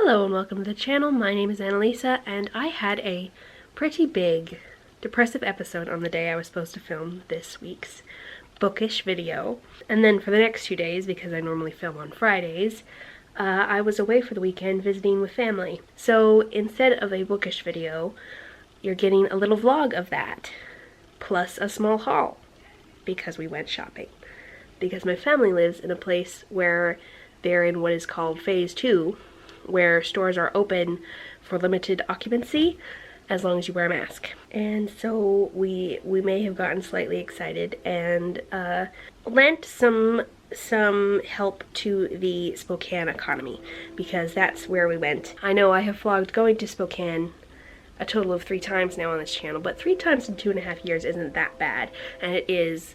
Hello and welcome to the channel. My name is Annalisa and I had a pretty big depressive episode on the day I was supposed to film this week's bookish video. And then for the next 2 days, because I normally film on Fridays, I was away for the weekend visiting with family. So instead of a bookish video, you're getting a little vlog of that, plus a small haul, because we went shopping. Because my family lives in a place where they're in what is called phase 2, where stores are open for limited occupancy as long as you wear a mask. And so we may have gotten slightly excited and lent some help to the Spokane economy, because that's where we went. I know I have vlogged going to Spokane a total of 3 times now on this channel, but 3 times in 2.5 years isn't that bad, and it is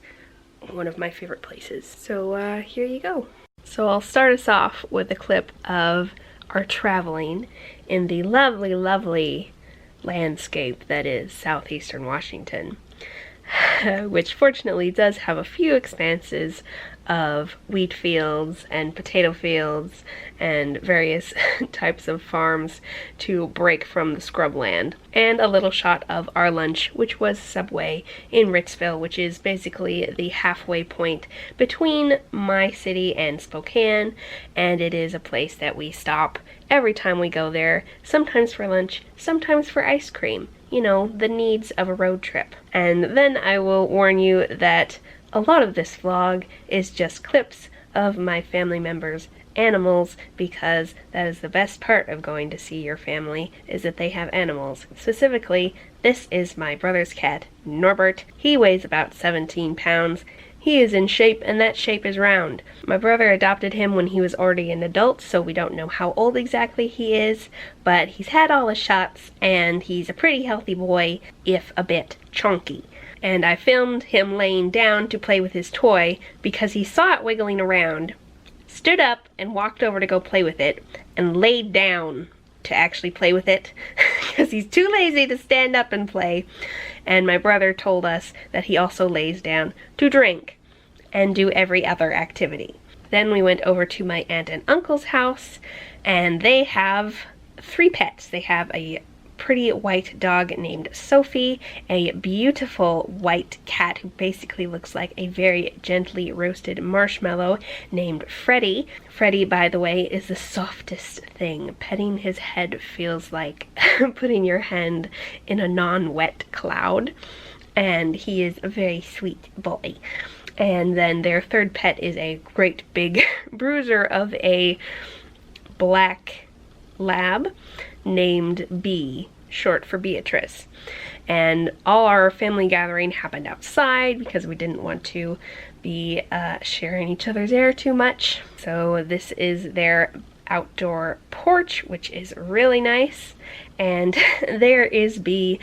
one of my favorite places. So here you go. So I'll start us off with a clip of our traveling in the lovely, lovely landscape that is southeastern Washington, which fortunately does have a few expanses of wheat fields and potato fields and various types of farms to break from the scrubland, and a little shot of our lunch, which was Subway in Ritzville, which is basically the halfway point between my city and Spokane, and it is a place that we stop every time we go there, sometimes for lunch, sometimes for ice cream. You know, the needs of a road trip. And then I will warn you that a lot of this vlog is just clips of my family members' animals, because that is the best part of going to see your family, is that they have animals. Specifically, this is my brother's cat, Norbert. He weighs about 17 pounds. He is in shape, and that shape is round. My brother adopted him when he was already an adult, so we don't know how old exactly he is, but he's had all his shots, and he's a pretty healthy boy, if a bit chunky. And I filmed him laying down to play with his toy because he saw it wiggling around, stood up and walked over to go play with it, and laid down to actually play with it because he's too lazy to stand up and play. And my brother told us that he also lays down to drink and do every other activity. Then we went over to my aunt and uncle's house, and they have 3 pets. They have a pretty white dog named Sophie, a beautiful white cat who basically looks like a very gently roasted marshmallow named Freddie. Freddie, by the way, is the softest thing. Petting his head feels like putting your hand in a non-wet cloud, and he is a very sweet boy. And then their 3rd pet is a great big bruiser of a black lab named Bee, short for Beatrice. And all our family gathering happened outside because we didn't want to be sharing each other's air too much. So this is their outdoor porch, which is really nice. And there is Bee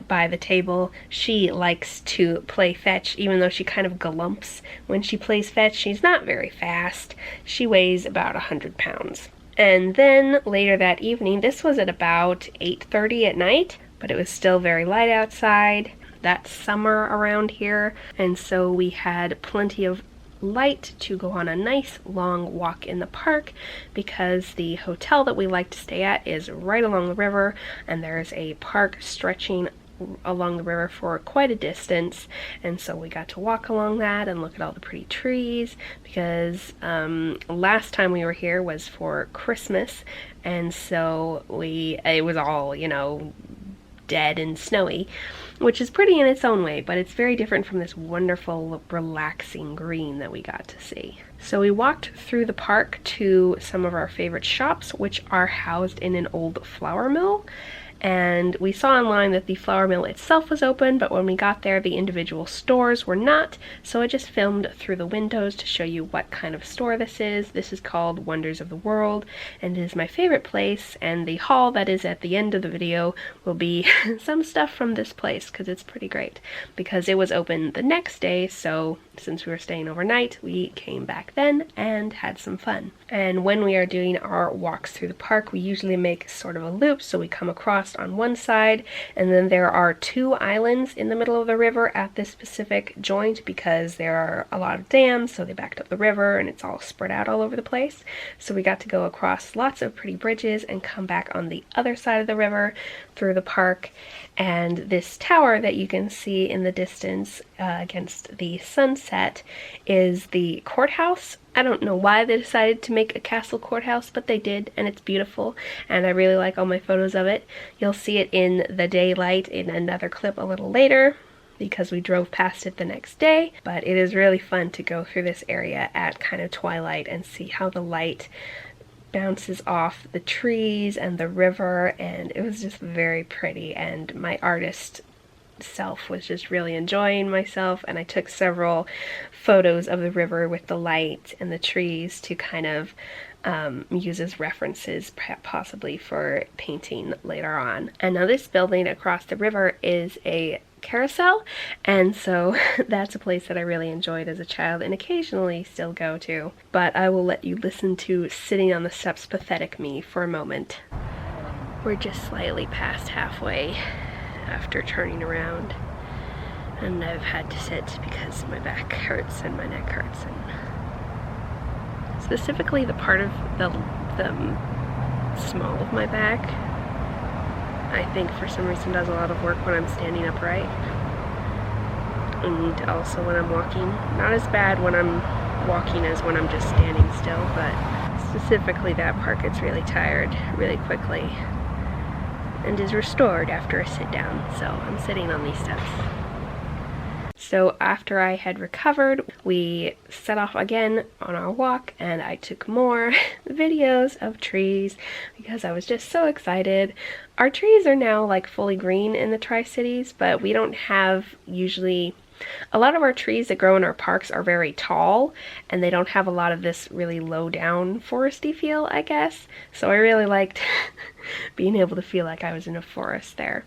by the table. She likes to play fetch, even though she kind of galumps when she plays fetch. She's not very fast. She weighs about 100 pounds. And then later that evening, this was at about 8:30 at night, but it was still very light outside. That's summer around here, and so we had plenty of light to go on a nice long walk in the park, because the hotel that we like to stay at is right along the river, and there's a park stretching along the river for quite a distance, and so we got to walk along that and look at all the pretty trees, because last time we were here was for Christmas, and so it was all, you know, dead and snowy, which is pretty in its own way, but it's very different from this wonderful relaxing green that we got to see. So we walked through the park to some of our favorite shops, which are housed in an old flour mill. And we saw online that the flour mill itself was open, but when we got there, the individual stores were not, so I just filmed through the windows to show you what kind of store this is. This is called Wonders of the World, and it is my favorite place, and the haul that is at the end of the video will be some stuff from this place, because it's pretty great. Because it was open the next day, so since we were staying overnight, we came back then and had some fun. And when we are doing our walks through the park, we usually make sort of a loop, so we come across lost on one side, and then there are 2 islands in the middle of the river at this specific joint because there are a lot of dams, so they backed up the river and it's all spread out all over the place. So we got to go across lots of pretty bridges and come back on the other side of the river through the park. And this tower that you can see in the distance against the sunset is the courthouse. I don't know why they decided to make a castle courthouse, but they did, and it's beautiful, and I really like all my photos of it. You'll see it in the daylight in another clip a little later, because we drove past it the next day, but it is really fun to go through this area at kind of twilight and see how the light bounces off the trees and the river, and it was just very pretty, and my artist self was just really enjoying myself, and I took several photos of the river with the light and the trees to kind of use as references possibly for painting later on. And now this building across the river is a carousel, and so that's a place that I really enjoyed as a child and occasionally still go to. But I will let you listen to Sitting on the Steps Pathetic Me for a moment. We're just slightly past halfway after turning around, and I've had to sit because my back hurts and my neck hurts, and specifically the part of the small of my back, I think for some reason does a lot of work when I'm standing upright, and also when I'm walking. Not as bad when I'm walking as when I'm just standing still, but specifically that part gets really tired really quickly and is restored after a sit down, so I'm sitting on these steps. So after I had recovered, we set off again on our walk, and I took more videos of trees because I was just so excited. Our trees are now like fully green in the Tri-Cities, but we don't have usually... A lot of our trees that grow in our parks are very tall, and they don't have a lot of this really low down foresty feel, I guess. So I really liked being able to feel like I was in a forest there.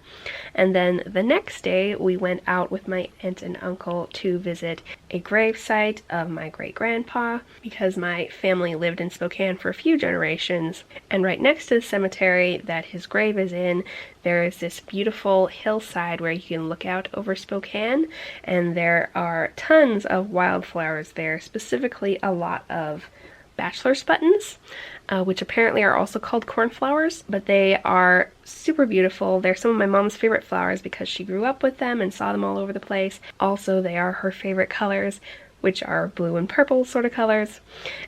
And then the next day we went out with my aunt and uncle to visit a grave site of my great-grandpa, because my family lived in Spokane for a few generations, and right next to the cemetery that his grave is in, there is this beautiful hillside where you can look out over Spokane, and there are tons of wildflowers there, specifically a lot of bachelor's buttons, which apparently are also called cornflowers, but they are super beautiful. They're some of my mom's favorite flowers because she grew up with them and saw them all over the place. Also, they are her favorite colors, which are blue and purple sort of colors.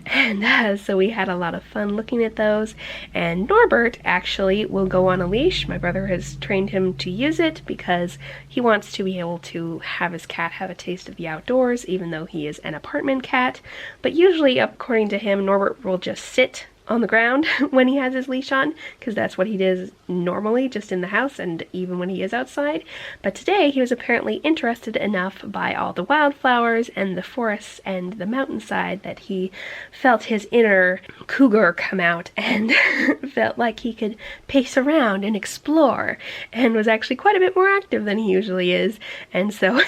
And so we had a lot of fun looking at those. And Norbert actually will go on a leash. My brother has trained him to use it because he wants to be able to have his cat have a taste of the outdoors, even though he is an apartment cat. But usually, according to him, Norbert will just sit on the ground when he has his leash on, because that's what he does normally just in the house and even when he is outside. But today he was apparently interested enough by all the wildflowers and the forests and the mountainside that he felt his inner cougar come out and felt like he could pace around and explore, and was actually quite a bit more active than he usually is. And so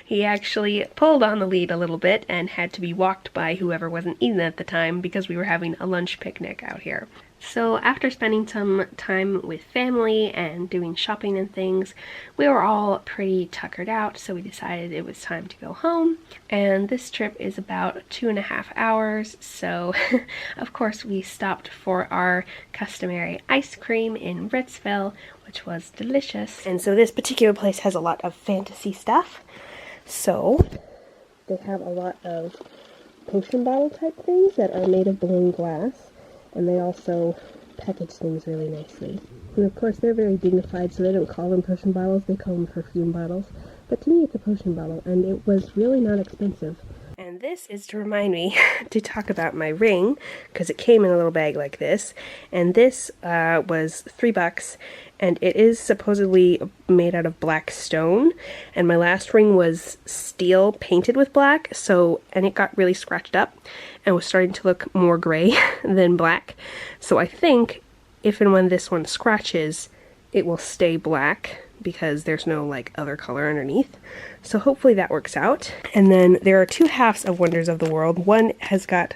he actually pulled on the lead a little bit and had to be walked by whoever wasn't eating at the time because we were having a lunch picnic out here. So after spending some time with family and doing shopping and things, we were all pretty tuckered out, so we decided it was time to go home. And this trip is about 2.5 hours, so of course we stopped for our customary ice cream in Ritzville, which was delicious. And so this particular place has a lot of fantasy stuff. So they have a lot of potion bottle type things that are made of blown glass, and they also package things really nicely. And of course they're very dignified, so they don't call them potion bottles, they call them perfume bottles. But to me it's a potion bottle, and it was really not expensive. And this is to remind me to talk about my ring, because it came in a little bag like this, and this was $3, and it is supposedly made out of black stone, and my last ring was steel painted with black, and it got really scratched up and was starting to look more gray than black. So I think if and when this one scratches, it will stay black because there's no like other color underneath. So hopefully that works out. And then there are 2 halves of Wonders of the World. One has got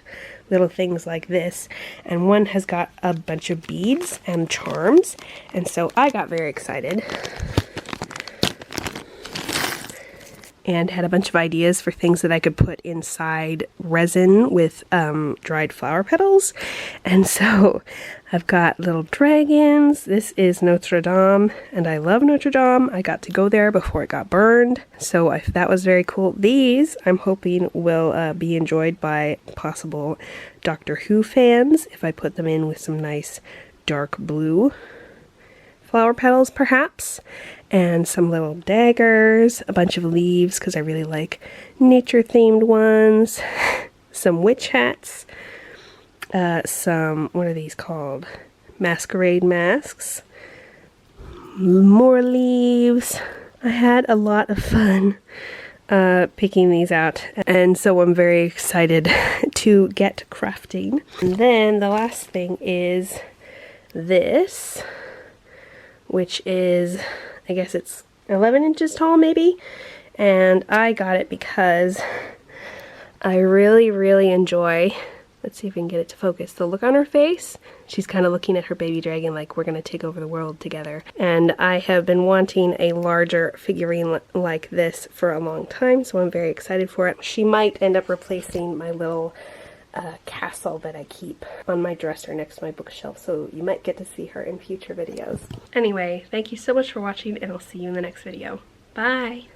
little things like this, and one has got a bunch of beads and charms, and so I got very excited and had a bunch of ideas for things that I could put inside resin with dried flower petals. And so I've got little dragons. This is Notre Dame, and I love Notre Dame. I got to go there before it got burned, so that was very cool. These I'm hoping will be enjoyed by possible Doctor Who fans if I put them in with some nice dark blue flower petals perhaps, and some little daggers, a bunch of leaves because I really like nature themed ones, some witch hats, some, what are these called? Masquerade masks, more leaves. I had a lot of fun picking these out, and so I'm very excited to get crafting. And then the last thing is this, which is, I guess it's 11 inches tall maybe, and I got it because I really enjoy, let's see if we can get it to focus, the look on her face. She's kind of looking at her baby dragon like we're gonna take over the world together, and I have been wanting a larger figurine like this for a long time, so I'm very excited for it. She might end up replacing my little castle that I keep on my dresser next to my bookshelf, so you might get to see her in future videos. Anyway, thank you so much for watching, and I'll see you in the next video. Bye!